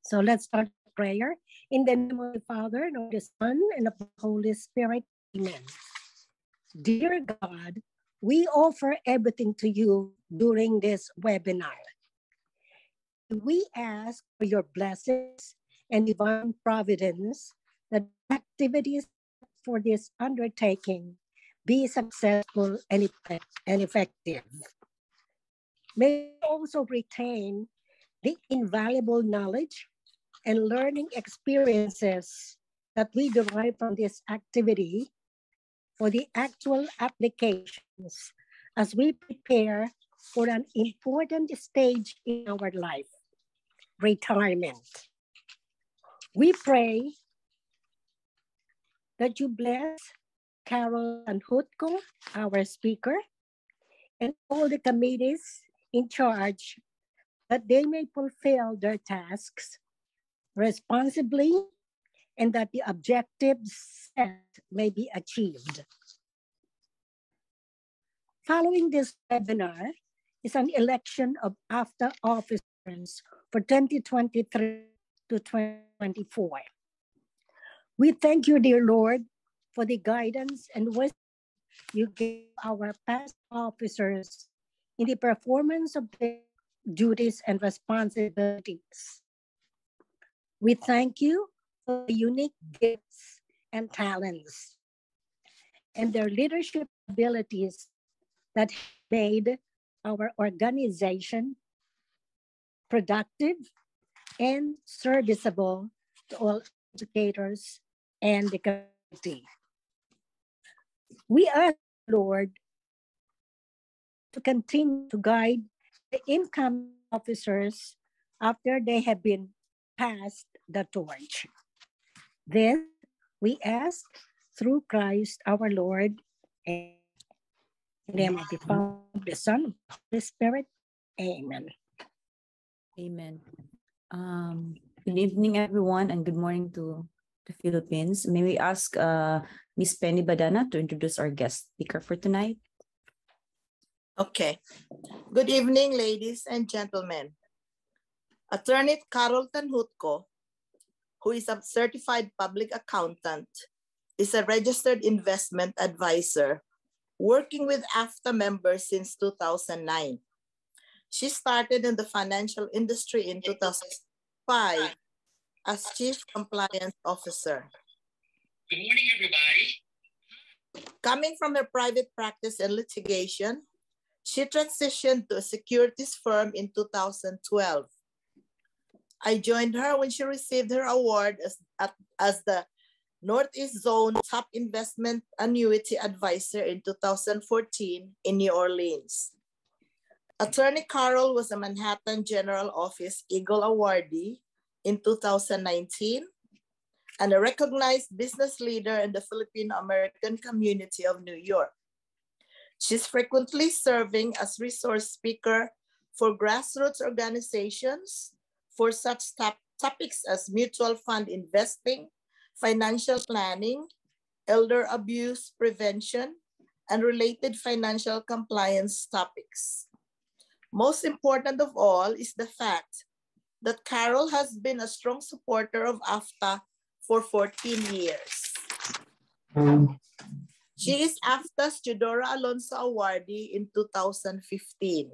So let's start the prayer. In the name of the Father, and of the Son, and of the Holy Spirit. Amen. Dear God, we offer everything to you during this webinar. We ask for your blessings and divine providence that activities for this undertaking be successful and effective. May we also retain the invaluable knowledge and learning experiences that we derive from this activity for the actual applications as we prepare for an important stage in our life, retirement. We pray that you bless Carol Tanjutco, our speaker, and all the committees in charge, that they may fulfill their tasks responsibly and that the objectives set may be achieved. Following this webinar is an election of AFTA officers for 2023 to 2024. We thank you, dear Lord, for the guidance and wisdom you gave our past officers in the performance of their duties and responsibilities. We thank you for the unique gifts and talents and their leadership abilities that made our organization productive and serviceable to all educators and the community. We ask, Lord, to continue to guide the incoming officers after they have been passed the torch. This we ask through Christ our Lord. In the name of the Father, the Son, and the Holy Spirit. Amen. Amen. Good evening, everyone, and good morning to the Philippines. May we ask Miss Penny Badana to introduce our guest speaker for tonight? Okay. Good evening, ladies and gentlemen. Attorney Carol Tanjutco, who is a certified public accountant, is a registered investment advisor working with AFTA members since 2009. She started in the financial industry in 2005 as Chief Compliance Officer. Good morning, everybody. Coming from her private practice and litigation, she transitioned to a securities firm in 2012. I joined her when she received her award as the Northeast Zone Top Investment Annuity Advisor in 2014 in New Orleans. Attorney Carol was a Manhattan General Office Eagle Awardee in 2019 and a recognized business leader in the Filipino-American community of New York. She's frequently serving as resource speaker for grassroots organizations for such topics as mutual fund investing, financial planning, elder abuse prevention, and related financial compliance topics. Most important of all is the fact that Carol has been a strong supporter of AFTA for 14 years. She is AFTA's Eudora Alonso Awardee in 2015.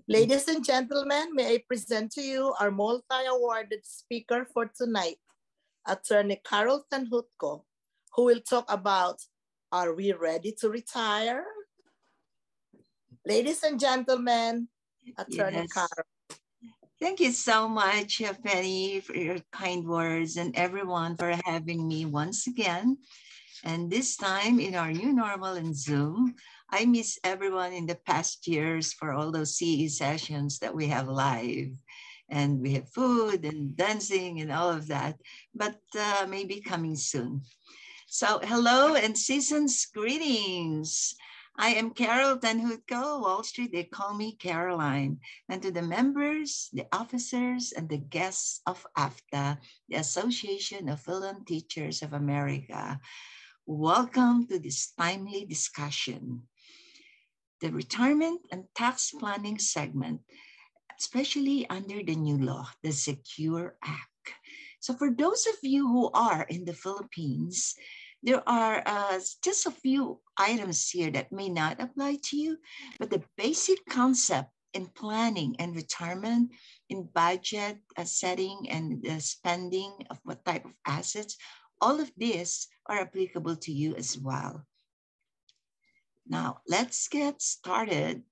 Ladies and gentlemen, may I present to you our multi-awarded speaker for tonight, Attorney Carol Tanjutco, who will talk about, are we ready to retire? Ladies and gentlemen, Attorney Carol. Thank you so much, Penny, for your kind words, and everyone for having me once again. And this time in our new normal in Zoom, I miss everyone in the past years for all those CE sessions that we have live. And we have food and dancing and all of that, but maybe coming soon. So hello and season's greetings. I am Carol Tanjutco, Wall Street, they call me Caroline. And to the members, the officers, and the guests of AFTA, the Association of Film Teachers of America, welcome to this timely discussion. The retirement and tax planning segment especially under the new law, the Secure Act. So for those of you who are in the Philippines, there are just a few items here that may not apply to you, but the basic concept in planning and retirement, in budget setting and the spending of what type of assets, all of these are applicable to you as well. Now, let's get started.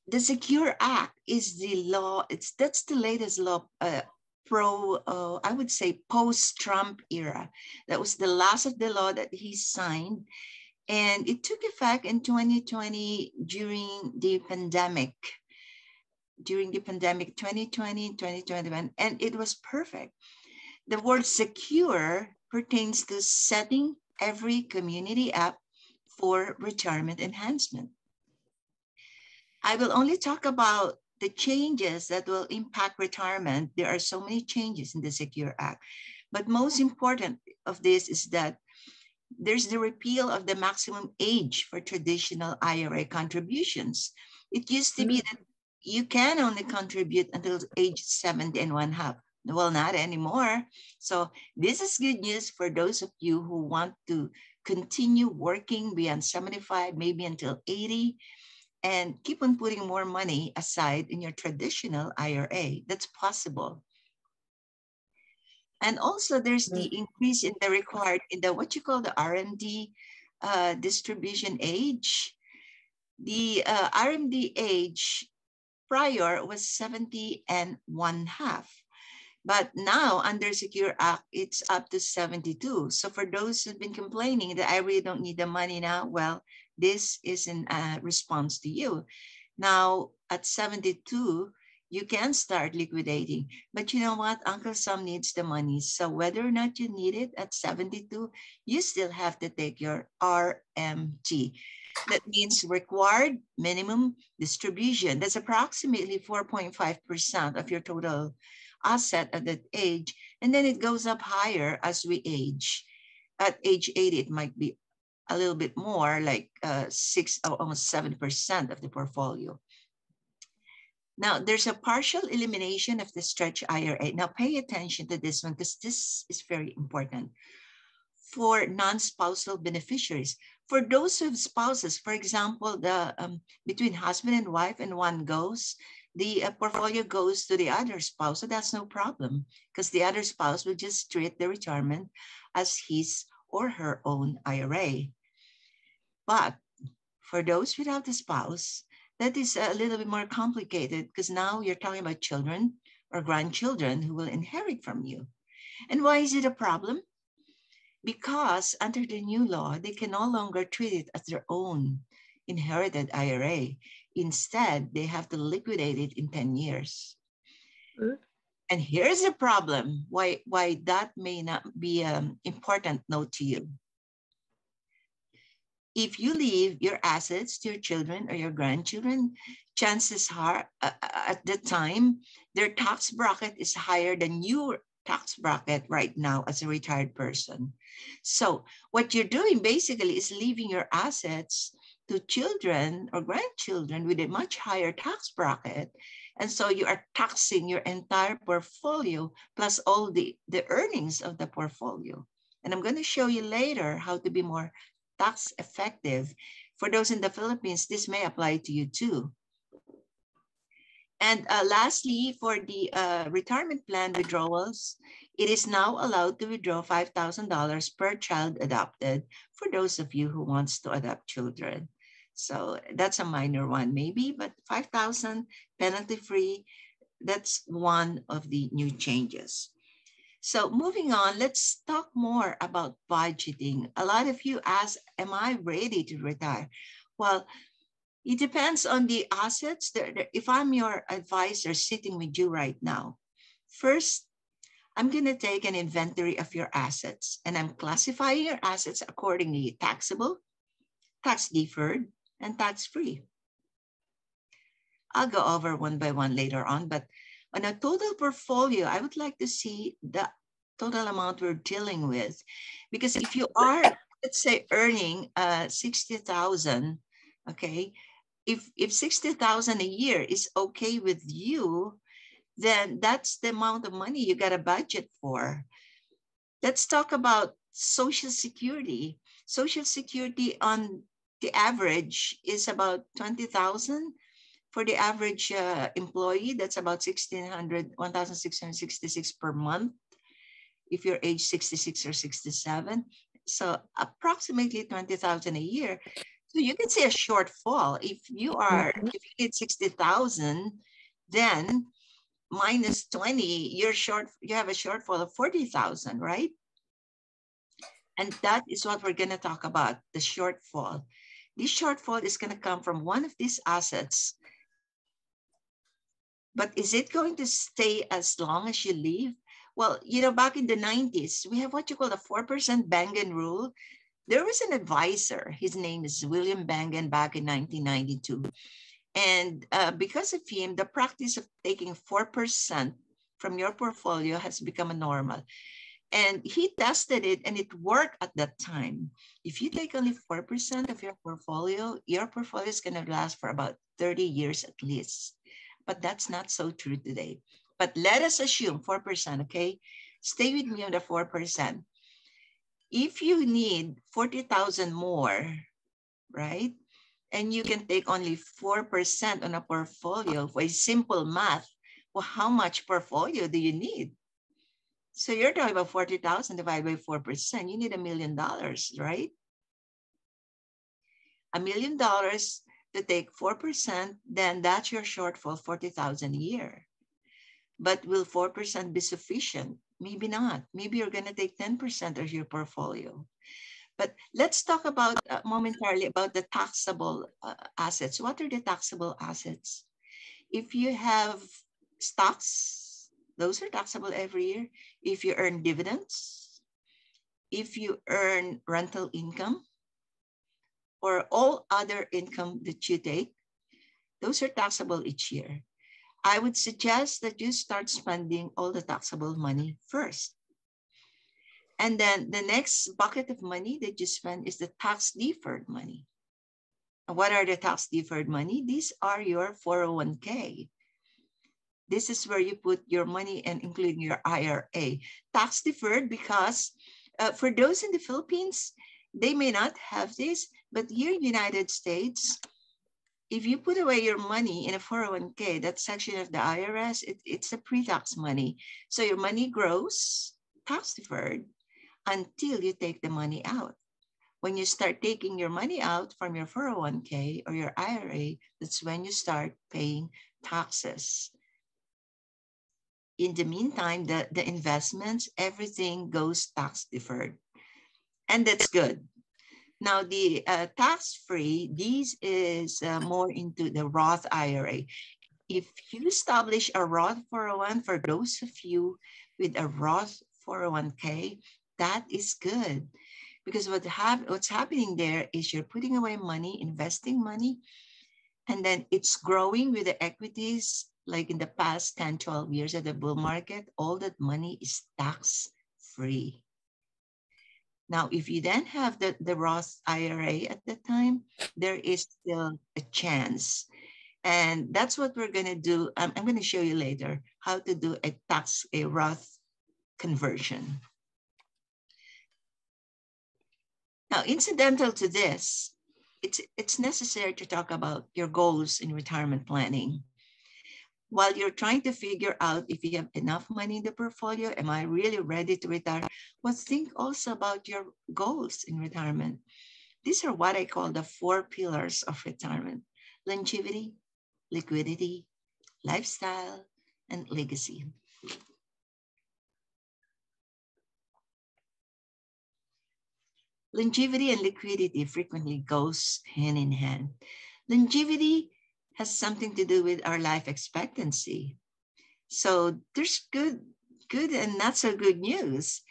The Secure Act is the law, that's the latest law I would say post-Trump era. That was the last of the law that he signed. And it took effect in 2020 during the pandemic. 2020, 2021, and it was perfect. The word secure pertains to setting every community up for retirement enhancement. I will only talk about the changes that will impact retirement. There are so many changes in the Secure Act, but most important of this is that there's the repeal of the maximum age for traditional IRA contributions. It used to be that you can only contribute until age 70 and 1/2. Well, not anymore. So this is good news for those of you who want to continue working beyond 75, maybe until 80, and keep on putting more money aside in your traditional IRA. That's possible. And also there's the increase in the required, in the what you call the RMD distribution age. The RMD age prior was 70 and 1/2. But now under Secure Act, it's up to 72. So for those who've been complaining that I really don't need the money now, well, this is in response to you. Now at 72, you can start liquidating. But you know what? Uncle Sam needs the money. So whether or not you need it at 72, you still have to take your RMT. That means required minimum distribution. That's approximately 4.5% of your total asset at that age. And then it goes up higher as we age. At age 80, it might be a little bit more, like 6 or almost 7% of the portfolio. Now, there's a partial elimination of the stretch IRA. Now, pay attention to this one because this is very important. For non-spousal beneficiaries, for those who have spouses, for example, the between husband and wife and one goes, the portfolio goes to the other spouse, so that's no problem because the other spouse will just treat the retirement as his or her own IRA. But for those without a spouse, that is a little bit more complicated because now you're talking about children or grandchildren who will inherit from you. And why is it a problem? Because under the new law, they can no longer treat it as their own inherited IRA. Instead, they have to liquidate it in 10 years. And here's the problem, why that may not be an important note to you. If you leave your assets to your children or your grandchildren, chances are at the time, their tax bracket is higher than your tax bracket right now as a retired person. So what you're doing basically is leaving your assets to children or grandchildren with a much higher tax bracket. And so you are taxing your entire portfolio plus all the earnings of the portfolio. And I'm going to show you later how to be more tax effective. For those in the Philippines, this may apply to you too. And lastly, for the retirement plan withdrawals, it is now allowed to withdraw $5,000 per child adopted for those of you who wants to adopt children. So that's a minor one maybe, but 5,000 penalty free, that's one of the new changes. So moving on, let's talk more about budgeting. A lot of you ask, am I ready to retire? Well, it depends on the assets. If I'm your advisor sitting with you right now, first, I'm going to take an inventory of your assets and I'm classifying your assets accordingly, taxable, tax deferred, and tax-free. I'll go over one by one later on, but on a total portfolio, I would like to see the total amount we're dealing with. Because if you are, let's say, earning 60,000, okay, if 60,000 a year is okay with you, then that's the amount of money you got a budget for. Let's talk about Social Security. Social Security on the average is about 20,000 for the average employee. That's about 1,666 per month if you're age 66 or 67. So approximately 20,000 a year. So you can see a shortfall. If you need 60,000, then minus 20, you have a shortfall of 40,000, right? And that is what we're going to talk about, the shortfall. This shortfall is going to come from one of these assets. But is it going to stay as long as you live? Well, you know, back in the 90s, we have what you call the 4% Bangen rule. There was an advisor. His name is William Bangen back in 1992. And because of him, the practice of taking 4% from your portfolio has become a normal. And he tested it and it worked at that time. If you take only 4% of your portfolio is going to last for about 30 years at least. But that's not so true today. But let us assume 4%, okay? Stay with me on the 4%. If you need 40,000 more, right? And you can take only 4% on a portfolio for a simple math, well, how much portfolio do you need? So you're talking about 40,000 divided by 4%. You need $1 million, right? $1 million to take 4%, then that's your shortfall, 40,000 a year. But will 4% be sufficient? Maybe not. Maybe you're going to take 10% of your portfolio. But let's talk about momentarily about the taxable assets. What are the taxable assets? If you have stocks, those are taxable every year. If you earn dividends, if you earn rental income, or all other income that you take, those are taxable each year. I would suggest that you start spending all the taxable money first. And then the next bucket of money that you spend is the tax-deferred money. And what are the tax-deferred money? These are your 401k. This is where you put your money and including your IRA. Tax-deferred because for those in the Philippines, they may not have this, but here in the United States, if you put away your money in a 401k, that section of the IRS, it's a pre-tax money. So your money grows tax-deferred until you take the money out. When you start taking your money out from your 401k or your IRA, that's when you start paying taxes. In the meantime, the investments, everything goes tax-deferred. And that's good. Now, the tax-free, this is more into the Roth IRA. If you establish a Roth 401, for those of you with a Roth 401k, that is good. Because what's happening there is you're putting away money, investing money, and then it's growing with the equities. Like in the past 10, 12 years of the bull market, all that money is tax-free. Now, if you then have the Roth IRA at the time, there is still a chance. And that's what we're going to do. I'm going to show you later how to do a Roth conversion. Now, incidental to this, it's necessary to talk about your goals in retirement planning. While you're trying to figure out if you have enough money in the portfolio, am I really ready to retire? Well, think also about your goals in retirement. These are what I call the 4 pillars of retirement: longevity, liquidity, lifestyle, and legacy. Longevity and liquidity frequently goes hand in hand. Longevity has something to do with our life expectancy. So there's good and not so good news.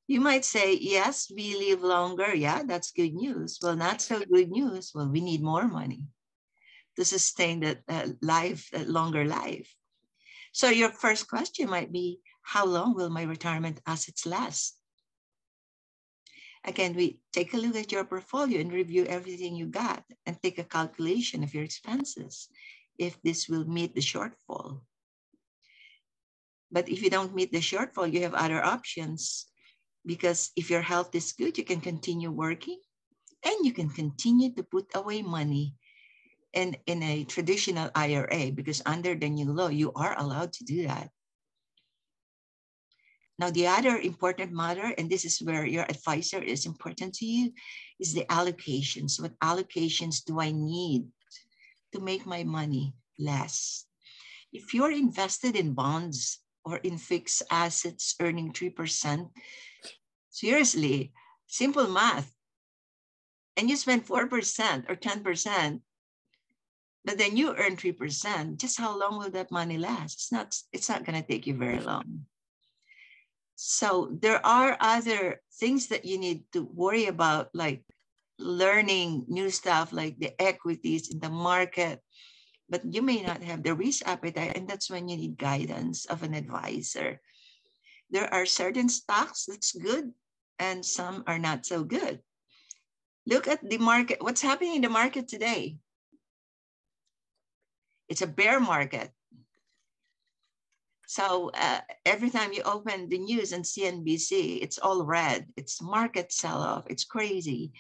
You might say, yes, we live longer. Yeah, that's good news. Well, not so good news. Well, we need more money to sustain that longer life. So your first question might be, how long will my retirement assets last? Again, we take a look at your portfolio and review everything you got and take a calculation of your expenses if this will meet the shortfall. But if you don't meet the shortfall, you have other options, because if your health is good, you can continue working and you can continue to put away money in a traditional IRA, because under the new law, you are allowed to do that. Now, the other important matter, and this is where your advisor is important to you, is the allocations. What allocations do I need to make my money last? If you're invested in bonds or in fixed assets earning 3%, seriously, simple math, and you spend 4% or 10%, but then you earn 3%, just how long will that money last? It's not going to take you very long. So there are other things that you need to worry about, like learning new stuff, like the equities in the market, but you may not have the risk appetite, and that's when you need guidance of an advisor. There are certain stocks that's good, and some are not so good. Look at the market. What's happening in the market today? It's a bear market. So every time you open the news and CNBC, it's all red. It's market sell-off. It's crazy.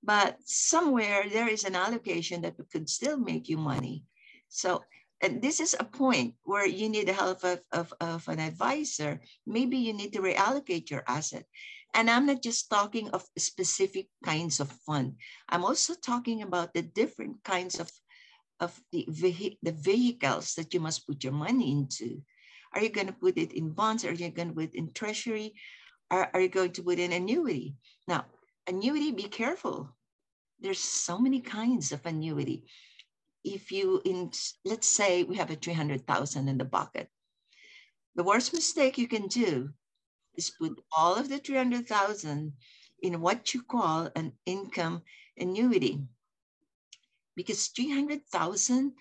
But somewhere there is an allocation that could still make you money. So, and this is a point where you need the help of an advisor. Maybe you need to reallocate your asset. And I'm not just talking of specific kinds of fund. I'm also talking about the different kinds of the vehicles that you must put your money into. Are you going to put it in bonds? Are you going to put it in treasury? Are you going to put in annuity? Now, annuity, be careful. There's so many kinds of annuity. If you, let's say we have a 300,000 in the bucket. The worst mistake you can do is put all of the 300,000 in what you call an income annuity, because 300,000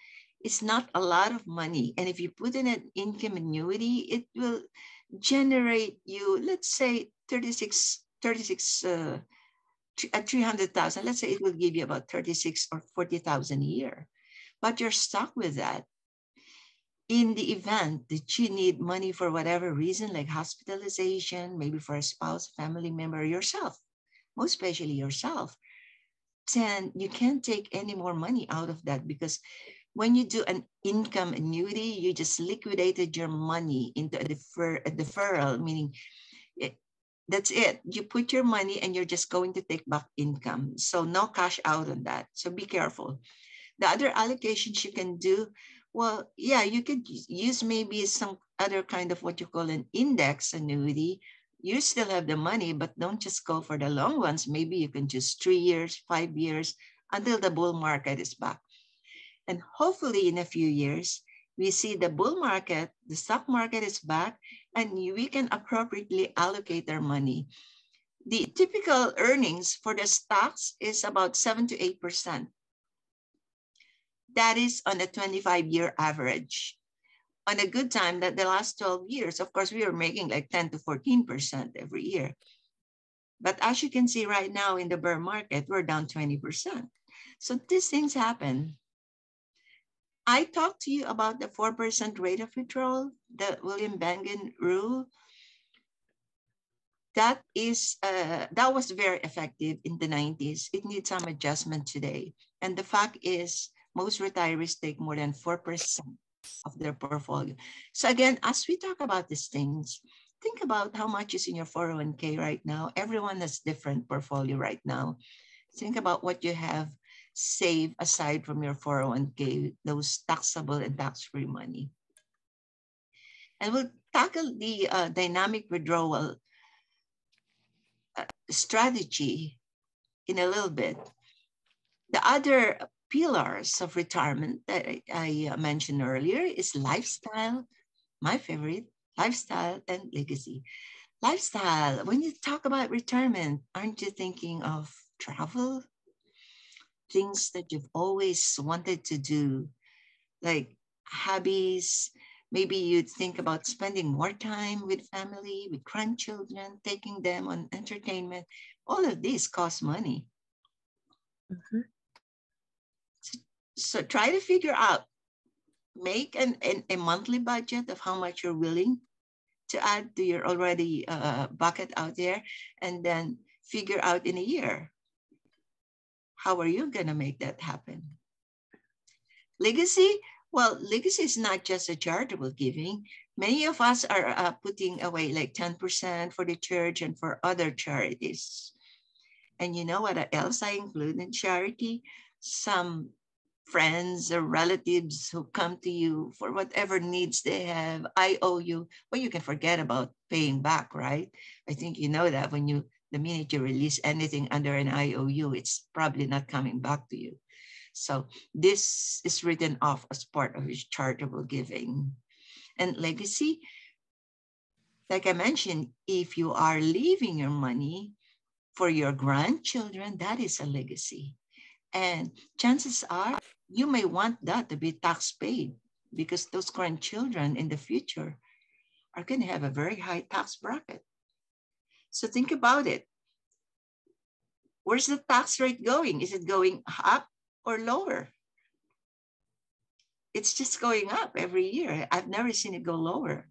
is not a lot of money. And if you put in an income annuity, it will generate you, let's say 300,000, let's say it will give you about 36 or 40,000 a year, but you're stuck with that. In the event that you need money for whatever reason, like hospitalization, maybe for a spouse, family member, yourself, most especially yourself, then you can't take any more money out of that, because when you do an income annuity, you just liquidated your money into a deferral, meaning that's it. You put your money and you're just going to take back income. So no cash out on that. So be careful. The other allocations you can do, well, yeah, you could use maybe some other kind of what you call an index annuity. You still have the money, but don't just go for the long ones. Maybe you can choose 3 years, 5 years until the bull market is back. And hopefully in a few years, we see the bull market, the stock market is back, and we can appropriately allocate our money. The typical earnings for the stocks is about 7 to 8%. That is on a 25-year average. On a good time, that the last 12 years, of course, we were making like 10 to 14% every year. But as you can see right now in the bear market, we're down 20%. So these things happen. I talked to you about the 4% rate of withdrawal, the William Bengen rule. That was very effective in the 90s. It needs some adjustment today. And the fact is, most retirees take more than 4% of their portfolio. So again, as we talk about these things, think about how much is in your 401k right now. Everyone has different portfolio right now. Think about what you have saved aside from your 401k, those taxable and tax-free money. And we'll tackle the dynamic withdrawal strategy in a little bit. The other pillars of retirement that I mentioned earlier is lifestyle, my favorite, lifestyle and legacy. Lifestyle, when you talk about retirement, aren't you thinking of travel? Things that you've always wanted to do, like hobbies, Maybe you'd think about spending more time with family, with grandchildren, taking them on entertainment. All of this costs money. Mhm. So try to figure out, make a monthly budget of how much you're willing to add to your already bucket out there, and then figure out in a year, how are you going to make that happen? Legacy, well, legacy is not just a charitable giving. Many of us are putting away like 10% for the church and for other charities. And you know what else I include in charity? Some friends or relatives who come to you for whatever needs they have. I owe you. Well, you can forget about paying back, right? I think you know that the minute you release anything under an IOU, it's probably not coming back to you. So this is written off as part of his charitable giving. And legacy, like I mentioned, if you are leaving your money for your grandchildren, that is a legacy. And chances are you may want that to be tax paid, because those grandchildren in the future are going to have a very high tax bracket. So think about it. Where's the tax rate going? Is it going up or lower? It's just going up every year. I've never seen it go lower.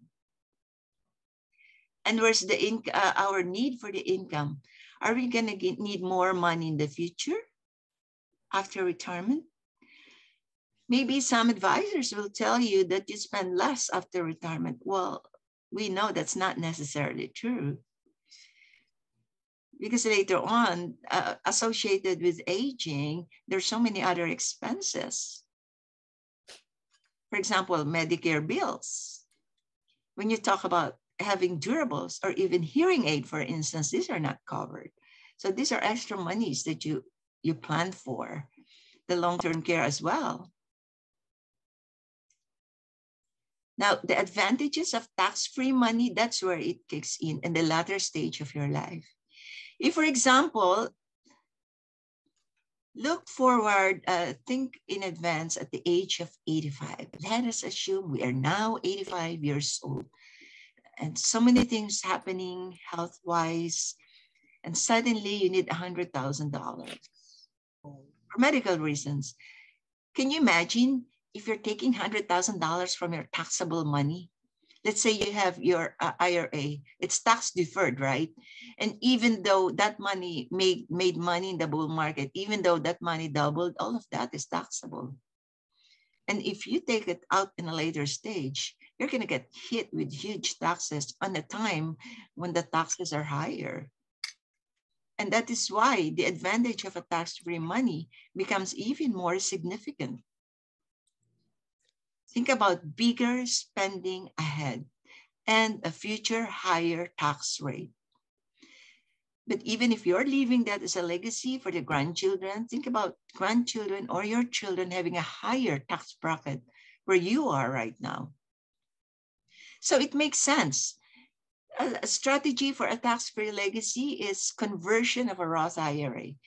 And where's our need for the income? Are we going to need more money in the future after retirement? Maybe some advisors will tell you that you spend less after retirement. Well, we know that's not necessarily true, because later on, associated with aging, there's so many other expenses. For example, Medicare bills. When you talk about having durables or even hearing aid, for instance, these are not covered. So these are extra monies that you plan for. The long-term care as well. Now, the advantages of tax-free money, that's where it kicks in the latter stage of your life. If, for example, look forward, think in advance at the age of 85. Let us assume we are now 85 years old, and so many things happening health-wise, and suddenly you need $100,000 for medical reasons. Can you imagine if you're taking $100,000 from your taxable money? Let's say you have your IRA, it's tax deferred, right? And even though that money made money in the bull market, even though that money doubled, all of that is taxable. And if you take it out in a later stage, you're going to get hit with huge taxes on a time when the taxes are higher. And that is why the advantage of a tax-free money becomes even more significant. Think about bigger spending ahead and a future higher tax rate. But even if you're leaving that as a legacy for the grandchildren, think about grandchildren or your children having a higher tax bracket where you are right now. So it makes sense. A strategy for a tax-free legacy is conversion of a Roth IRA.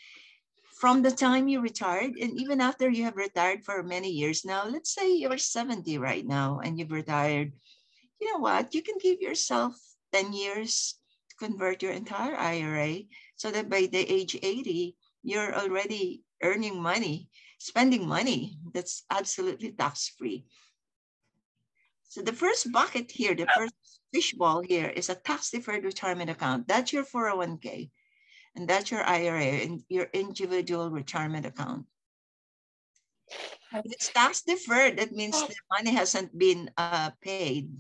From the time you retired, and even after you have retired for many years now, let's say you're 70 right now and you've retired, you know what? You can give yourself 10 years to convert your entire IRA so that by the age 80, you're already earning money, spending money that's absolutely tax-free. So the first bucket here, the first fishbowl here is a tax-deferred retirement account. That's your 401k. And that's your IRA and your individual retirement account. If it's tax deferred, that means the money hasn't been paid.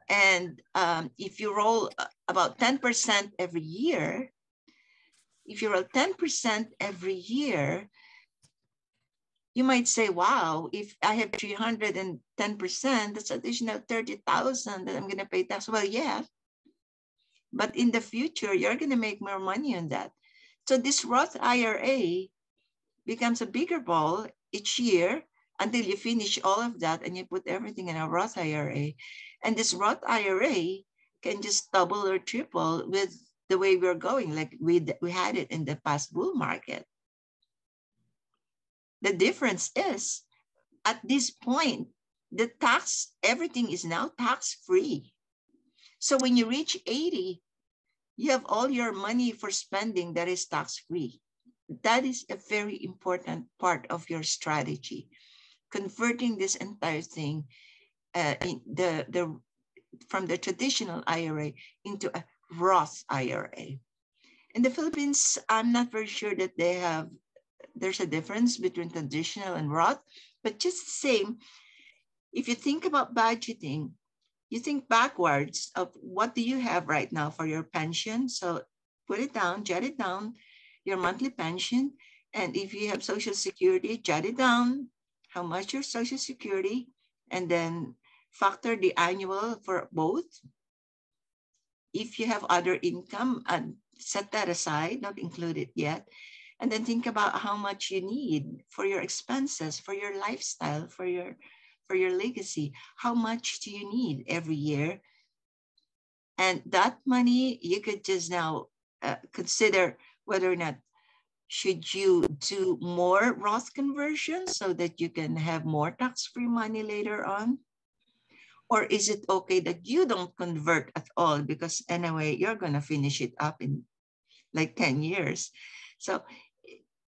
And if you roll about 10% every year, if you roll 10% every year, you might say, wow, if I have 310%, that's additional 30,000 that I'm going to pay tax. Well, yeah. But in the future, you're going to make more money on that. So this Roth IRA becomes a bigger ball each year until you finish all of that and you put everything in a Roth IRA. And this Roth IRA can just double or triple with the way we're going, like we had it in the past bull market. The difference is, at this point, everything is now tax-free. So when you reach 80, you have all your money for spending that is tax-free. That is a very important part of your strategy. Converting this entire thing from the traditional IRA into a Roth IRA. In the Philippines, I'm not very sure that there's a difference between traditional and Roth, but just the same, if you think about budgeting, you think backwards of what do you have right now for your pension. So put it down, jot it down, your monthly pension. And if you have Social Security, jot it down, how much your Social Security, and then factor the annual for both. If you have other income, set that aside, not include it yet. And then think about how much you need for your expenses, for your lifestyle, for your legacy. How much do you need every year? And that money, you could just now consider whether or not should you do more Roth conversions so that you can have more tax-free money later on? Or is it okay that you don't convert at all because anyway, you're going to finish it up in like 10 years. So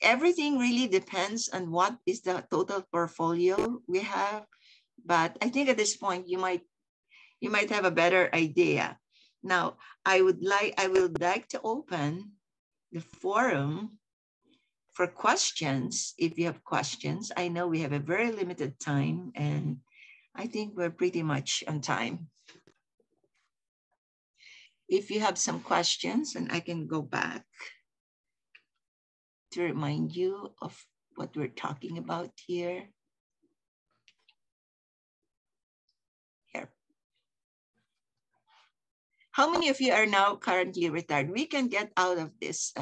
everything really depends on what is the total portfolio we have. But I think at this point, you might have a better idea. Now, I would like to open the forum for questions. If you have questions, I know we have a very limited time and I think we're pretty much on time. If you have some questions, and I can go back to remind you of what we're talking about here. Here. How many of you are now currently retired? We can get out of this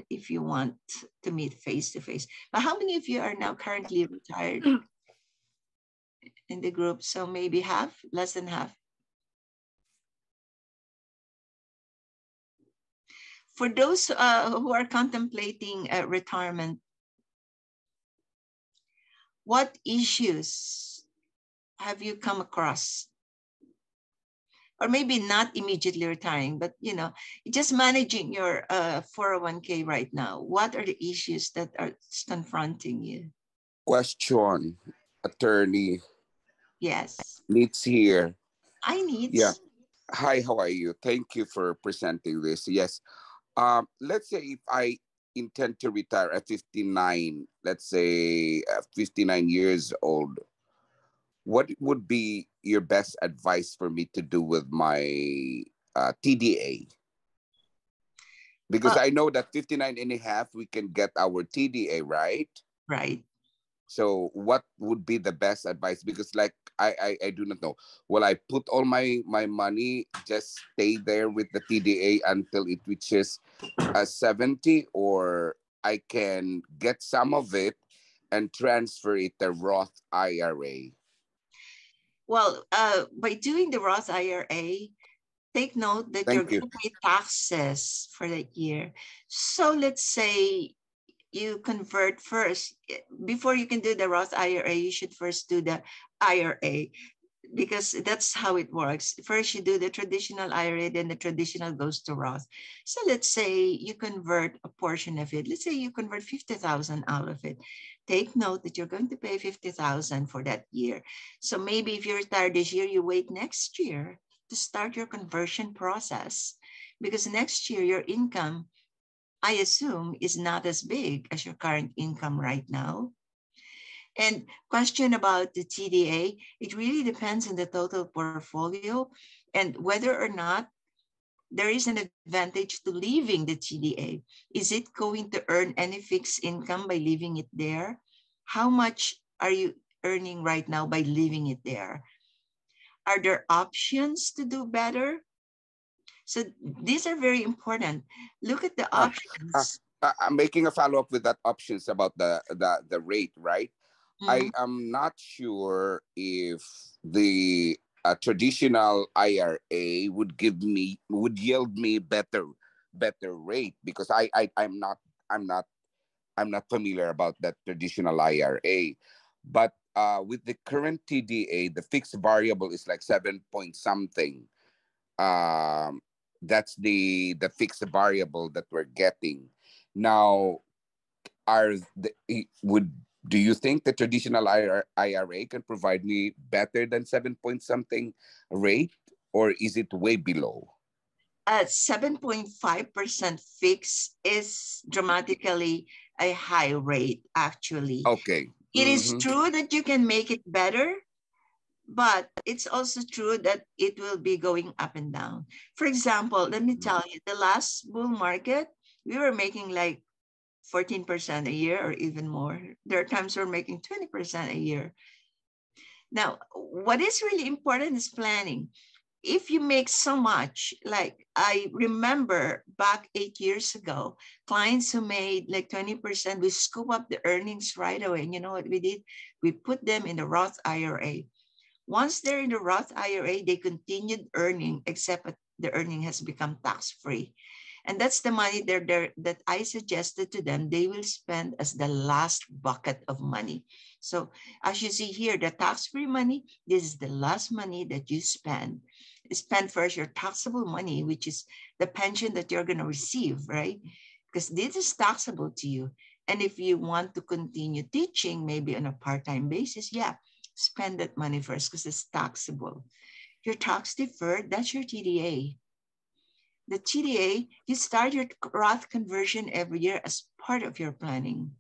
if you want to meet face to face. But how many of you are now currently retired in the group? So maybe half, less than half. For those who are contemplating retirement, what issues have you come across? Or maybe not immediately retiring, but just managing your 401k right now. What are the issues that are confronting you? Question, attorney. Yes. Needs here. Hi, Needs. Yeah. Hi, how are you? Thank you for presenting this. Yes. Let's say if I intend to retire at 59, let's say 59 years old, what would be your best advice for me to do with my TDA? Because I know that 59 and a half, we can get our TDA, right? Right. So what would be the best advice? Because like, I do not know. Will I put all my money, just stay there with the TDA until it reaches 70, or I can get some of it and transfer it to Roth IRA? Well, by doing the Roth IRA, take note that you're going to pay taxes for that year. So let's say you convert first. Before you can do the Roth IRA, you should first do the IRA, because that's how it works. First, you do the traditional IRA, then the traditional goes to Roth. So let's say you convert a portion of it. Let's say you convert 50,000 out of it. Take note that you're going to pay 50,000 for that year. So maybe if you retire this year, you wait next year to start your conversion process, because next year your income, I assume, is not as big as your current income right now. And question about the TDA, it really depends on the total portfolio and whether or not there is an advantage to leaving the TDA. Is it going to earn any fixed income by leaving it there? How much are you earning right now by leaving it there? Are there options to do better? So these are very important. Look at the options. I'm making a follow-up with that options about the rate, right? I am not sure if the traditional IRA would yield me better rate, because I'm not familiar about that traditional IRA. But with the current TDA, the fixed variable is like 7 point something. Um, that's the fixed variable that we're getting now. Are the, would Do you think the traditional IRA can provide me better than 7 point something rate, or is it way below? 7.5% fix is dramatically a high rate, actually. Okay. It is true that you can make it better, but it's also true that it will be going up and down. For example, let me tell you, the last bull market, we were making like 14% a year or even more. There are times we're making 20% a year. Now, what is really important is planning. If you make so much, like I remember back 8 years ago, clients who made like 20%, we scoop up the earnings right away. And you know what we did? We put them in the Roth IRA. Once they're in the Roth IRA, they continued earning, except the earning has become tax-free. And that's the money that I suggested to them they will spend as the last bucket of money. So as you see here, the tax-free money, this is the last money that you spend. Spend first your taxable money, which is the pension that you're going to receive, right? Because this is taxable to you. And if you want to continue teaching, maybe on a part-time basis, yeah, spend that money first because it's taxable. Your tax deferred, that's your TDA. The TDA, you start your Roth conversion every year as part of your planning.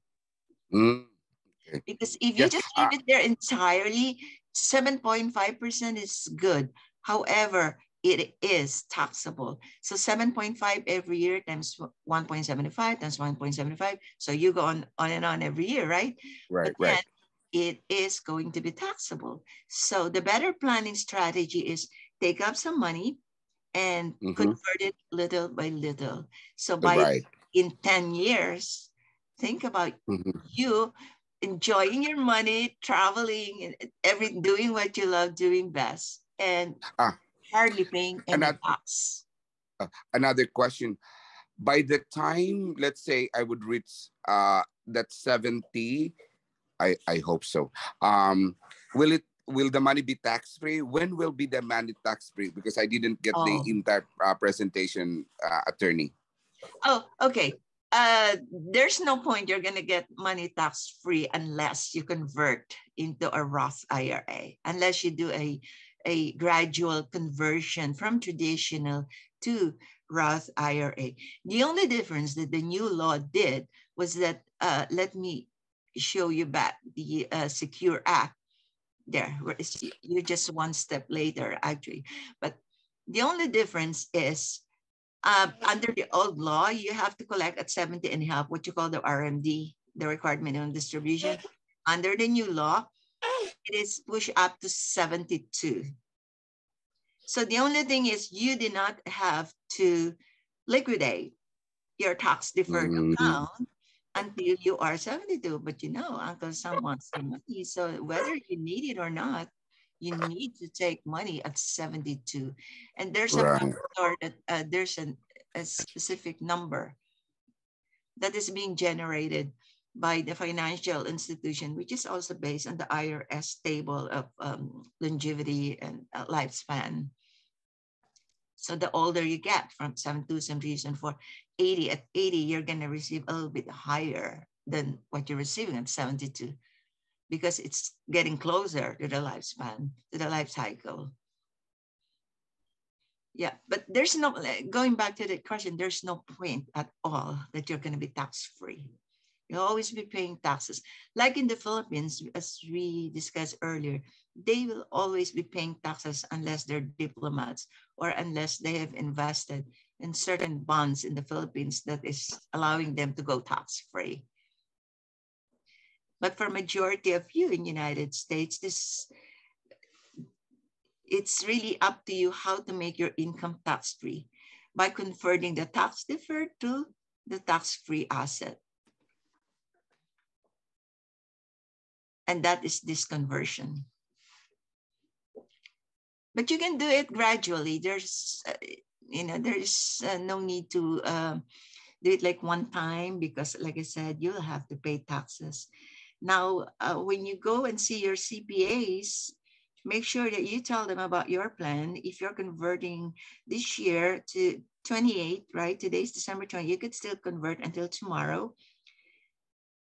Okay. Because if you just leave it there entirely, 7.5% is good. However, it is taxable. So 7.5 every year times 1.75 times 1.75. So you go on and on every year, right? Right, but then right. it is going to be taxable. So the better planning strategy is take up some money and convert it little by little. So in 10 years, think about you enjoying your money, traveling, and doing what you love doing best, and hardly paying any tax. Another question. By the time, let's say, I would reach that 70, I hope so. Will the money be tax free? When will be the money tax free? Because I didn't get the entire presentation, attorney. Oh, okay. There's no point you're going to get money tax free unless you convert into a Roth IRA, unless you do a gradual conversion from traditional to Roth IRA. The only difference that the new law did was that, let me show you back the Secure Act. There, you're just one step later, actually. But the only difference is under the old law, you have to collect at 70 and a half, what you call the RMD, the required minimum distribution. Under the new law, it is pushed up to 72. So the only thing is you do not have to liquidate your tax deferred account until you are 72. But you know, Uncle Sam wants the money. So whether you need it or not, you need to take money at 72. And there's a factor that there's a specific number that is being generated by the financial institution, which is also based on the IRS table of longevity and lifespan. So the older you get, from 72, 73, 74, 80, at 80, you're going to receive a little bit higher than what you're receiving at 72, because it's getting closer to the lifespan, to the life cycle. Yeah, but there's no, going back to the question, there's no point at all that you're going to be tax-free. You'll always be paying taxes. Like in the Philippines, as we discussed earlier, they will always be paying taxes unless they're diplomats or unless they have invested in certain bonds in the Philippines that is allowing them to go tax-free. But for majority of you in the United States, it's really up to you how to make your income tax-free by converting the tax deferred to the tax-free asset. And that is this conversion. But you can do it gradually. There's, there's no need to do it like one time, because like I said, you'll have to pay taxes. Now, when you go and see your CPAs, make sure that you tell them about your plan. If you're converting this year to 28, right? Today's December 20, you could still convert until tomorrow.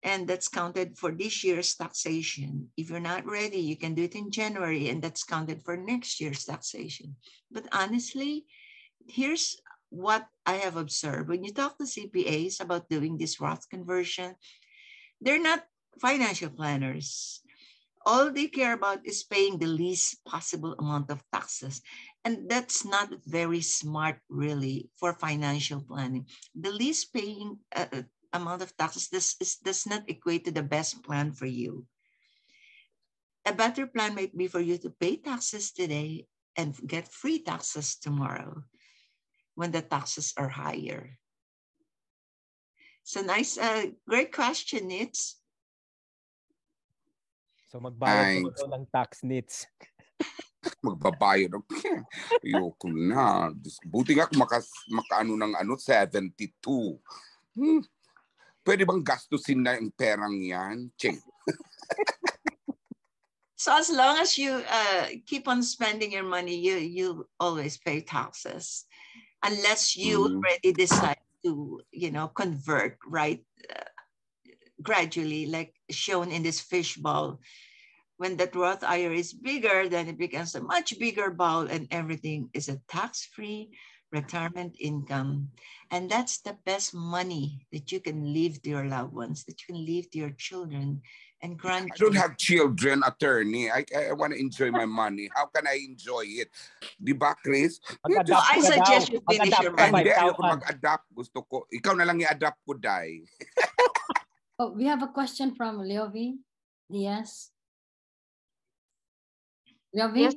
And that's counted for this year's taxation. If you're not ready, you can do it in January, and that's counted for next year's taxation. But honestly, here's what I have observed. When you talk to CPAs about doing this Roth conversion, they're not financial planners. All they care about is paying the least possible amount of taxes. And that's not very smart, really, for financial planning. The least paying amount of taxes does not equate to the best plan for you. A better plan might be for you to pay taxes today and get free taxes tomorrow when the taxes are higher. So nice, great question, Nits. So magbayad ko daw ng tax, Nits. Magbabayad. Ayoko na. Buti nga kung makaano ng 72. Pwede bang gastusin na yung perang yan? Ching. So as long as you keep on spending your money, you always pay taxes, unless you already decide to, convert, right? Gradually, like shown in this fishbowl. When that Roth IRA is bigger, then it becomes a much bigger bowl, and everything is a tax-free retirement income. And that's the best money that you can leave to your loved ones, that you can leave to your children and grandchildren. I don't have children, attorney. I want to enjoy my money. How can I enjoy it? Di ba, Chris? I suggest you finish your money. Hindi, ayoko mag-adapt. Gusto ko. Ikaw na lang i-adapt ko, Day. Oh, we have a question from Leovi Diaz. Leovi?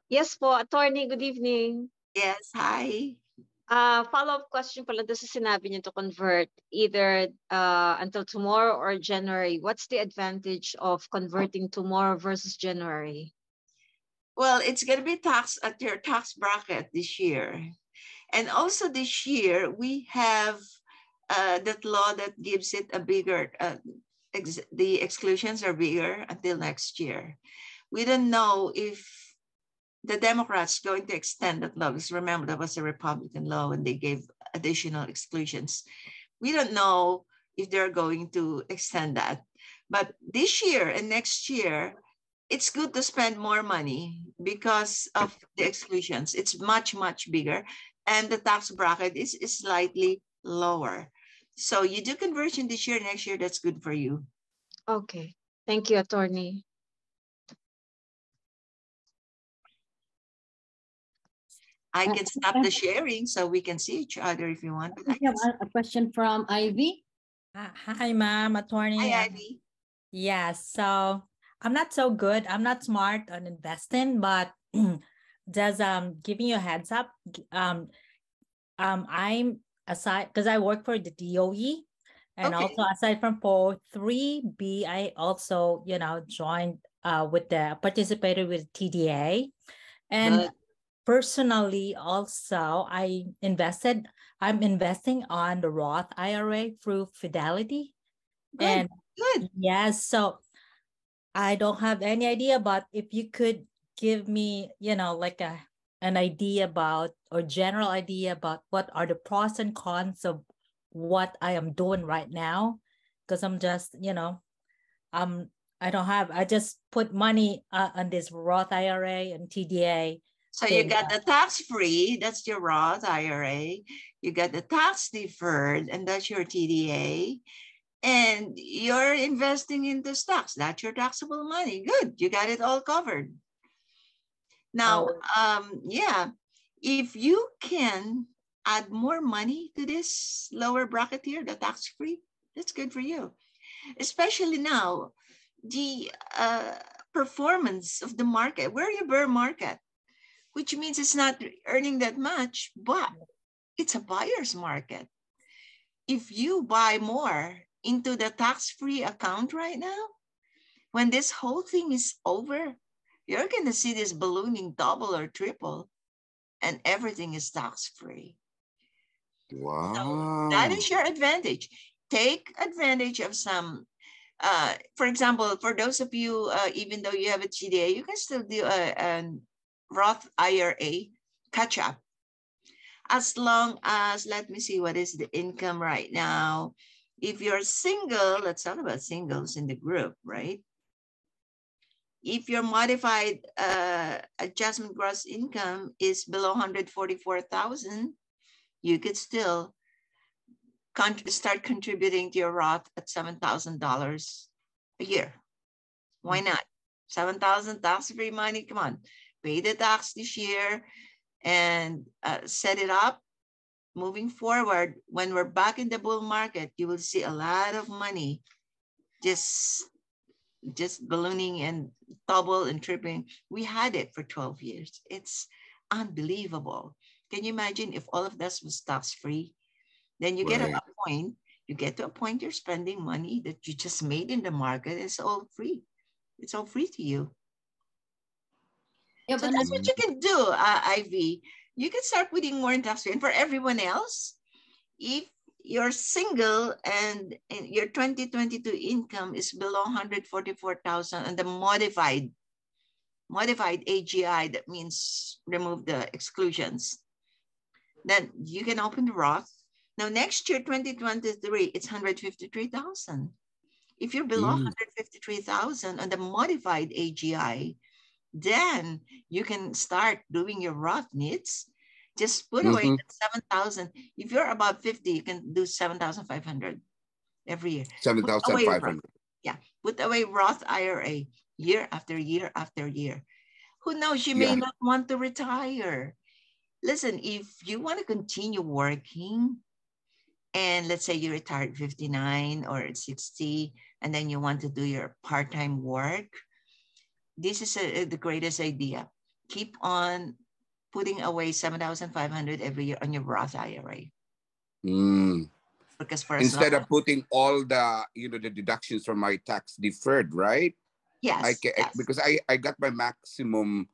Yes po, attorney, good evening. Yes, hi. Follow-up question pala doon sa sinabi niyo to convert either until tomorrow or January. What's the advantage of converting tomorrow versus January? Well, it's going to be taxed at your tax bracket this year. And also this year, we have that law that gives it a bigger, the exclusions are bigger until next year. We don't know if the Democrats going to extend that law, because remember that was a Republican law and they gave additional exclusions. We don't know if they're going to extend that. But this year and next year, it's good to spend more money because of the exclusions. It's much, much bigger. And the tax bracket is slightly lower. So you do conversion this year, next year, that's good for you. Okay. Thank you, attorney. I can stop the sharing so we can see each other if you want. We have a question from Ivy. Hi, ma'am, attorney. Hi, Ivy. Yeah, so I'm not so good. I'm not smart on investing, but just giving you a heads up. I'm aside because I work for the DOE, and also aside from 3B, I also joined participated with TDA, and personally also I'm investing on the Roth IRA through Fidelity. Good. Yes, so I don't have any idea, but if you could give me, like an idea about, or general idea about what are the pros and cons of what I am doing right now, because I'm just, I just put money on this Roth IRA and TDA. So you got the tax-free, that's your Roth IRA. You got the tax-deferred, and that's your TDA. And you're investing into stocks. That's your taxable money. Good. You got it all covered. Now, if you can add more money to this lower bracket here, the tax-free, that's good for you. Especially now, the performance of the market, we're in a bear market, which means it's not earning that much, but it's a buyer's market. If you buy more into the tax-free account right now, when this whole thing is over, you're going to see this ballooning double or triple, and everything is tax-free. Wow. So that is your advantage. Take advantage of some For example, for those of you, even though you have a TDA, you can still do a Roth IRA catch up. As long as, let me see, what is the income right now? If you're single, let's talk about singles in the group, right? If your modified adjustment gross income is below 144,000, you could still start contributing to your Roth at $7,000 a year. Why not? 7,000 tax-free money. Come on, pay the tax this year and set it up. Moving forward, when we're back in the bull market, you will see a lot of money just ballooning and double and tripling. We had it for 12 years. It's unbelievable. Can you imagine if all of this was tax-free? Then you get to a point, you're spending money that you just made in the market. It's all free. It's all free to you. Yeah, so that's what you can do, Ivy. You can start putting more in tax-free. And for everyone else, if you're single and your 2022 income is below 144,000 and the modified AGI, that means remove the exclusions, then you can open the Roth. Now next year, 2023, it's 153,000. If you're below 153,000 on the modified AGI, then you can start doing your Roth needs. Just put away that 7,000. If you're above 50, you can do 7,500 every year. 7,500. Yeah, put away Roth IRA year after year after year. Who knows, you may not want to retire. Listen, if you want to continue working, and let's say you retired at 59 or at 60, and then you want to do your part-time work, this is the greatest idea. Keep on putting away 7,500 every year on your Roth IRA. Because for instead of putting all the the deductions from my tax deferred, right? Yes. Because I got my maximum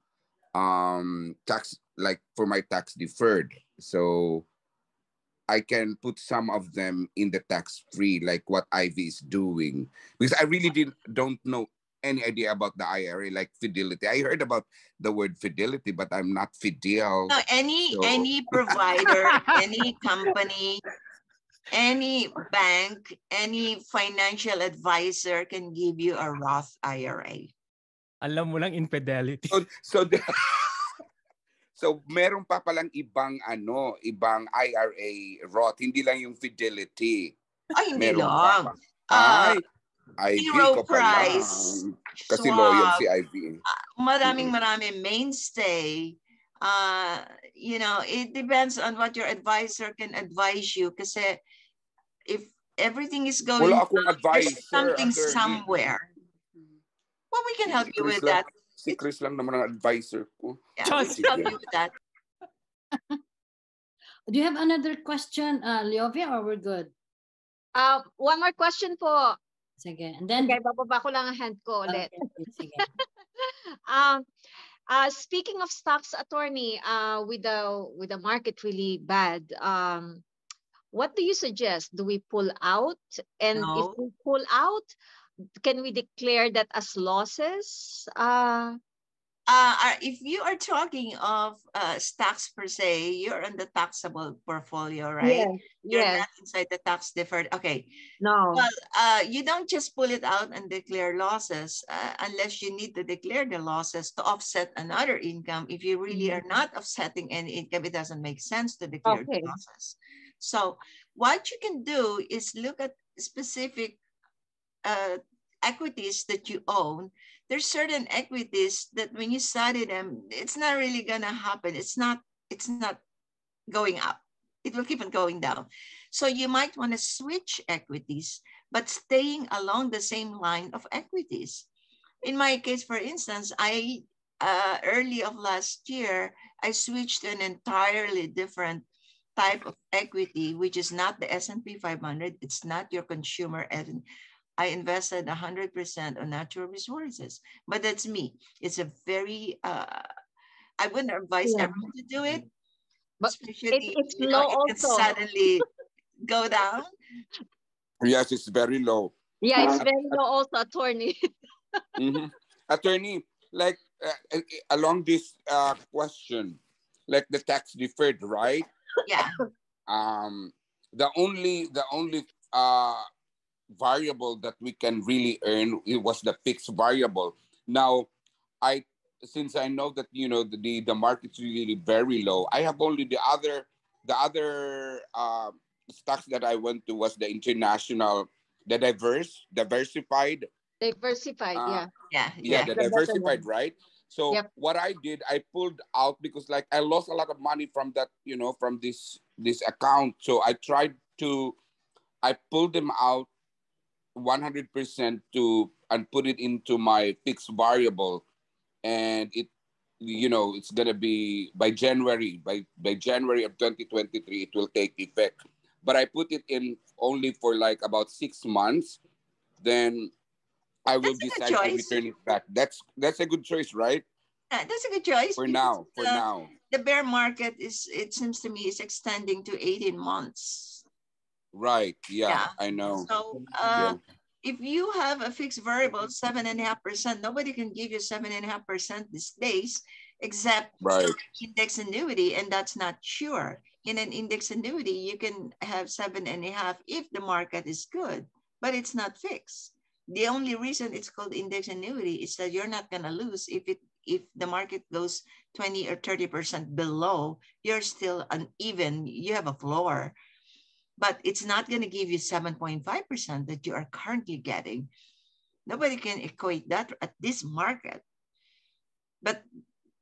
tax, like for my tax deferred, so I can put some of them in the tax free, like what Ivy is doing. Because I really don't know any idea about the IRA, like Fidelity. I heard about the word Fidelity, but I'm not Fidel. No, any provider, any company, any bank, any financial advisor can give you a Roth IRA. Alam mo lang infidelity. So meron pa palang ibang IRA Roth, hindi lang yung Fidelity. Ay, hindi meron lang. Ivy Zero ko pala. price. Kasi Swap, loyal si Ivy. Marami mainstay. It depends on what your advisor can advise you. Kasi if everything is going Wala akong down, advisor, there's something attorney. somewhere. Well, we can help you with that. Si Chris lang naman ang advisor ko. Yeah, we can help you with that. Do you have another question, Leovia, or we're good? One more question po. Sige. And then, okay, bababa ko lang ang hand ko ulit. Okay, sige. Speaking of stocks, attorney, with the market really bad, what do you suggest? Do we pull out? And if we pull out, can we declare that as losses? If you are talking of stocks per se, you're on the taxable portfolio, right? You're not inside the tax deferred. Okay. No. Well, you don't just pull it out and declare losses unless you need to declare the losses to offset another income. If you really are not offsetting any income, it doesn't make sense to declare the losses. So what you can do is look at specific equities that you own. There's certain equities that when you study them, it's not really gonna happen. It's not going up. It will keep on going down. So you might want to switch equities, but staying along the same line of equities. In my case, for instance, I early of last year, I switched to an entirely different type of equity, which is not the S&P 500. It's not your consumer. I invested 100% on natural resources, but that's me. It's a very, I wouldn't advise everyone to do it, but especially it's low it can also. suddenly go down. Yes, it's very low. Yeah, it's very low also, attorney. Mhm. Attorney, like along this question, like the tax deferred, right? Yeah. Um, the only variable that we can really earn, it was the fixed variable. Now, I since I know that the market's really very low, I have only the other stocks that I went to was the international, the diversified. Diversified, Uh, yeah. Yeah. yeah, Yeah. the The better diversified, one. right? So Yep. what I did, I pulled out because like I lost a lot of money from that, from this account. So I pulled them out 100% to and put it into my fixed variable, and it's gonna be by January of 2023 it will take effect. But I put it in only for like about 6 months. Then I will That's a good decide to choice. return it back. That's a good choice, right? That's a good choice For because now, for now. the bear market it seems to me, is extending to 18 months. Right. Yeah, Yeah. I know. So Yeah. if you have a fixed variable 7.5%, nobody can give you 7.5% these days, except Right. index annuity, and that's not sure. In an index annuity, you can have 7.5 if the market is good, but it's not fixed. The only reason it's called index annuity is that you're not going to lose if the market goes 20 or 30% below. You're still uneven. You have a floor, but it's not going to give you 7.5% that you are currently getting. Nobody can equate that at this market. But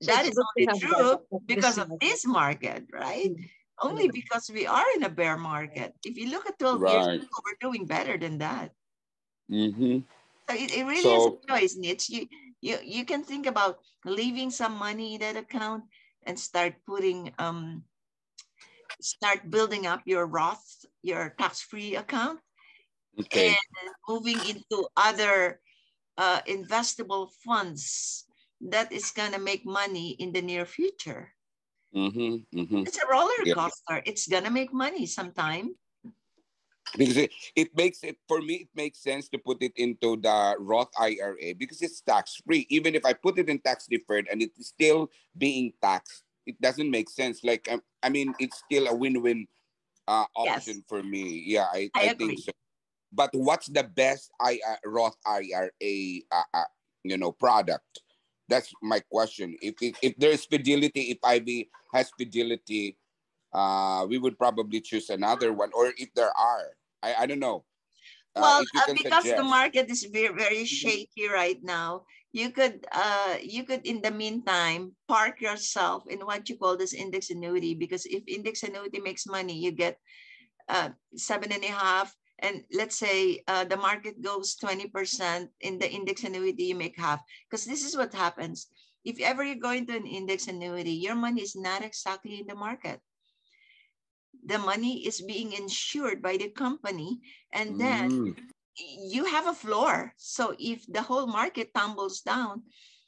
So that it's is good to only have that true at because this of market. this market, right? Only because we are in a bear market. If you look at 12 years Right. ago, we're doing better than that. Mm-hmm. So it really is a So choice, Nitch. You can think about leaving some money in that account and start building up your Roth, your tax-free account, okay. and moving into other investable funds that is going to make money in the near future. Mm-hmm. Mm-hmm. It's a roller Yeah. coaster. It's going to make money sometime. Because it makes it for me, it makes sense to put it into the Roth IRA because it's tax free. Even if I put it in tax deferred and it is still being taxed, it doesn't make sense. Like I mean, it's still a win-win Yes, option for me. Yeah, I I think agree. so. But what's the best Roth IRA product? That's my question. If there's fidelity, if Ivy has fidelity, we would probably choose another one. Or if there are, I don't know. Well, If you can because the suggest. market is very, very shaky right now, you could in the meantime park yourself in what you call this index annuity, because if index annuity makes money, you get 7.5, and let's say the market goes 20% in the index annuity, you make half. Because this is what happens. If ever you go into an index annuity, your money is not exactly in the market. The money is being insured by the company, and then you have a floor. So if the whole market tumbles down,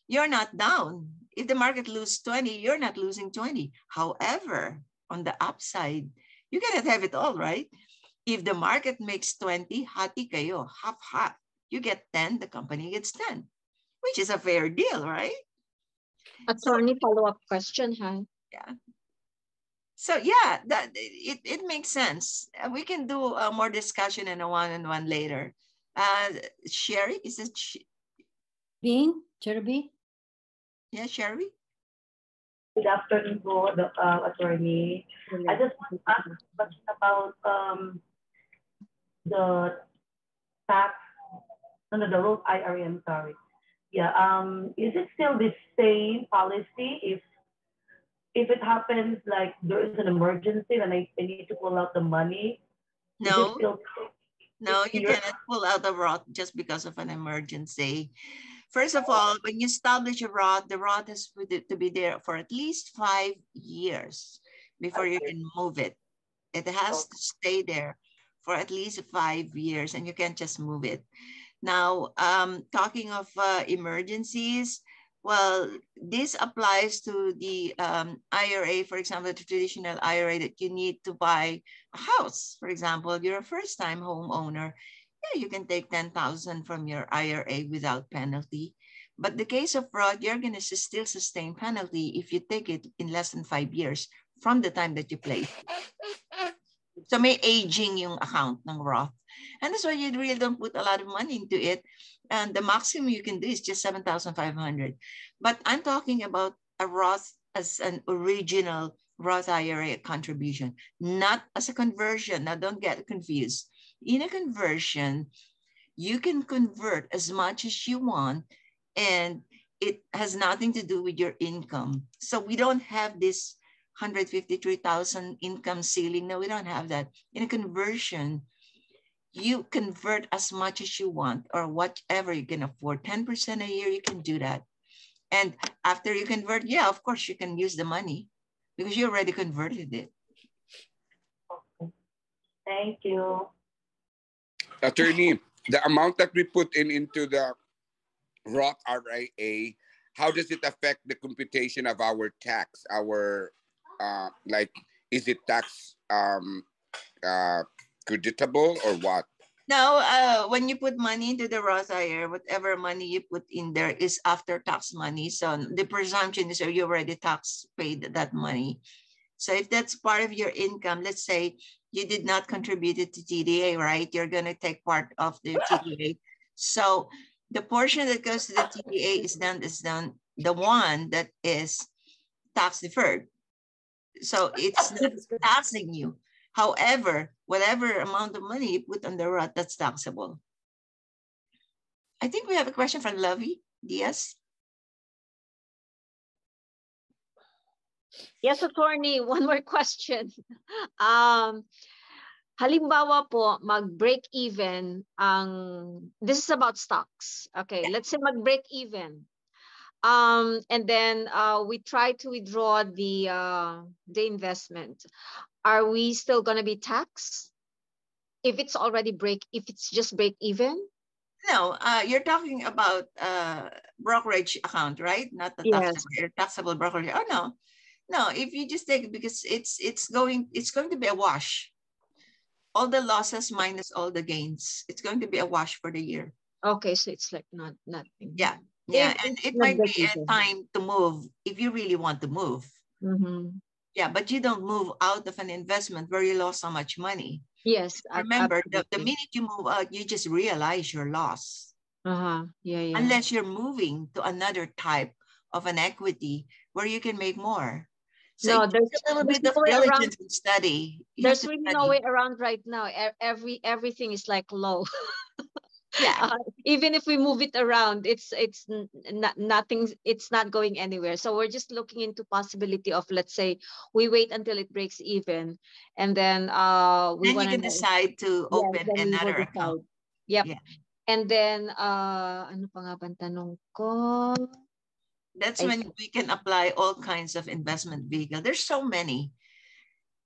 you're not down. If the market loses 20, you're not losing 20. However, on the upside, you cannot have it all, right? If the market makes 20, hati kayo, half. You get 10, the company gets 10, which is a fair deal, right? Attorney, follow-up question, hi. Yeah. So yeah, it makes sense. We can do more discussion and a one-on-one later. Sherry, is it? Bean, Cherby? Yeah, Sherry. Good afternoon po, attorney. I just want to ask a question about the tax, no, the Roth IRA, I'm sorry. Yeah, is it still the same policy if it happens like there is an emergency and I need to pull out the money? Is it No, still no, 6 you years? cannot pull out a Roth just because of an emergency. First of all, when you establish a Roth, the Roth has to be there for at least 5 years before you can move it. It has to stay there for at least 5 years, and you can't just move it. Now, talking of emergencies, well, this applies to the IRA, for example, the traditional IRA that you need to buy a house. For example, you're a first-time homeowner yeah, you can take 10,000 from your IRA without penalty. But the case of fraud, you're going to still sustain penalty if you take it in less than 5 years from the time that you place. So may aging yung account ng Roth. And that's why you really don't put a lot of money into it. And the maximum you can do is just 7,500. But I'm talking about a Roth as an original Roth IRA contribution, not as a conversion. Now don't get confused. In a conversion, you can convert as much as you want, and it has nothing to do with your income. So we don't have this 153,000 income ceiling. No, we don't have that. In a conversion, you convert as much as you want or whatever you can afford. 10% a year, you can do that. And after you convert, yeah, of course, you can use the money because you already converted it. Okay. Thank you. Attorney, the amount that we put into the Roth RIA, how does it affect the computation of our tax? Our like, is it tax creditable or what? No, when you put money into the Roth IRA, whatever money you put in there is after tax money. So the presumption is you already tax paid that money. So if that's part of your income, let's say you did not contribute it to TDA, right? You're going to take part of the TDA. So the portion that goes to the TDA is done the one that is tax deferred. So it's not taxing you. However, whatever amount of money you put on the Roth, that's taxable. I think we have a question from Lovey Diaz. Yes, attorney, one more question. Halimbawa po, mag-break even this is about stocks. Okay, let's say mag-break even. And then we try to withdraw the investment. Are we still going to be taxed if it's already if it's just break even? No, you're talking about brokerage account, right? Not the taxable brokerage. Oh no, if you just take it because it's going to be a wash. All the losses minus all the gains. It's going to be a wash for the year. Okay, so it's like nothing. Yeah, and it might be a time to move if you really want to move. Mm-hmm. Yeah, but you don't move out of an investment where you lost so much money. Yes. Remember, the minute you move out, you just realize your loss. Yeah. Unless you're moving to another type of an equity where you can make more. So no, there's a little bit of diligence and study. There's really no way around right now. Everything is like low. Yeah. Even if we move it around, it's nothing. It's not going anywhere. So we're just looking into possibility of, let's say, we wait until it breaks even, and then you can decide to open another account. Yep. Yeah. And then ano pa nga bang tanong ko? That's when we can apply all kinds of investment vehicles. There's so many.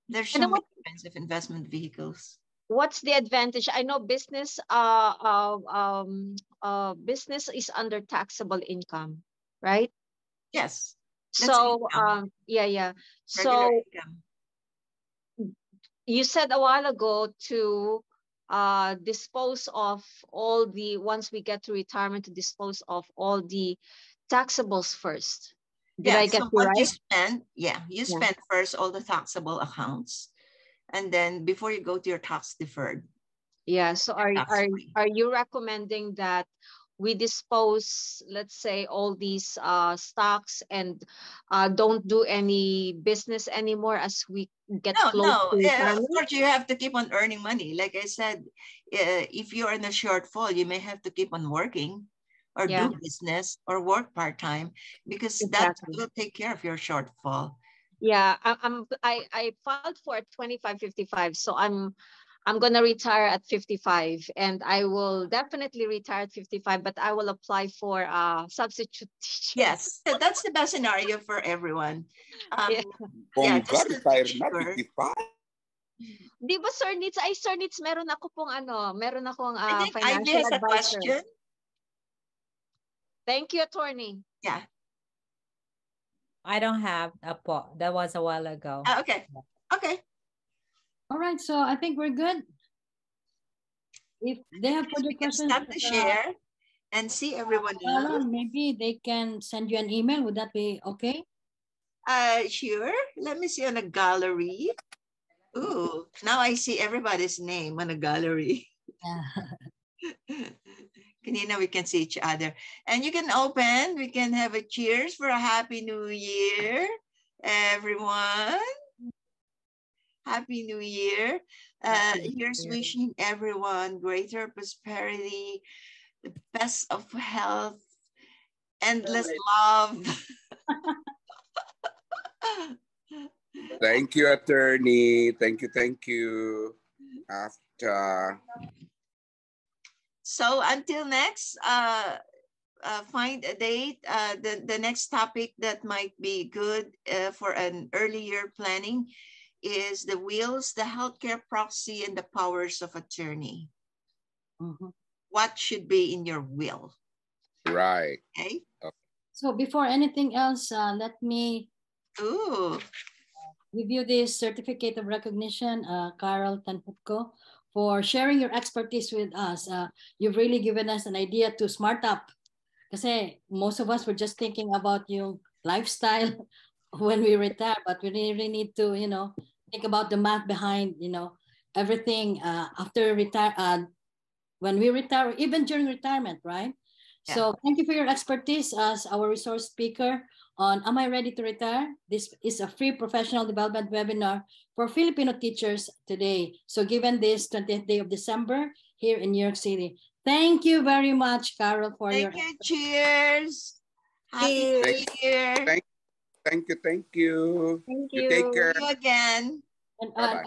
There's so many kinds of investment vehicles. What's the advantage? I know business business is under taxable income, right? Yes. So yeah. So income. You said a while ago to dispose of all the, once we get to retirement, to dispose of all the taxables first. Did I get you right? You spend, you spend first all the taxable accounts, and then before you go to your tax deferred. Yeah. So are you recommending that we dispose, let's say, all these stocks and don't do any business anymore as we get close to retirement? Of course, you have to keep on earning money. Like I said, if you're in a shortfall, you may have to keep on working or do business or work part-time because that will take care of your shortfall. Yeah, I filed for 25-55, so I'm gonna retire at 55, and I will definitely retire at 55, but I will apply for substitute teacher. Yes, that's the best scenario for everyone. Just retire na 55. Di ba, Sir Nitz? Sir Nitz, meron akong has financial a advisor. question. Thank you, attorney. Yeah. I don't have a pot. That was a while ago. Okay. All right, so I think we're good. if they have further We can questions, stop the share and see everyone else. maybe they can send you an email. Would that be okay? Sure. Let me see on a gallery. Ooh, now I see everybody's name on a gallery. Kanina, we can see each other. And you can open, we can have a cheers for a Happy New Year, everyone. Happy New Year. Here's wishing everyone greater prosperity, the best of health, endless love. Thank you, attorney. Thank you, thank you. AFTA. So until next, find a date. The next topic that might be good for an earlier planning is the wills, the healthcare proxy, and the powers of attorney. What should be in your will? Right. Okay. So before anything else, let me give you this certificate of recognition, Carol Tanjutco, for sharing your expertise with us. You've really given us an idea to smart up. Kasi most of us were just thinking about yung lifestyle when we retire, but we really need to, think about the math behind, everything after retire, when we retire, even during retirement, right? Yeah. So thank you for your expertise as our resource speaker on Am I Ready to Retire? This is a free professional development webinar for Filipino teachers today. So given this 20th day of December here in New York City. Thank you very much, Carol, for your expertise. Cheers. Happy New Year. Thank you. Thank You take care. See you again. And Bye-bye.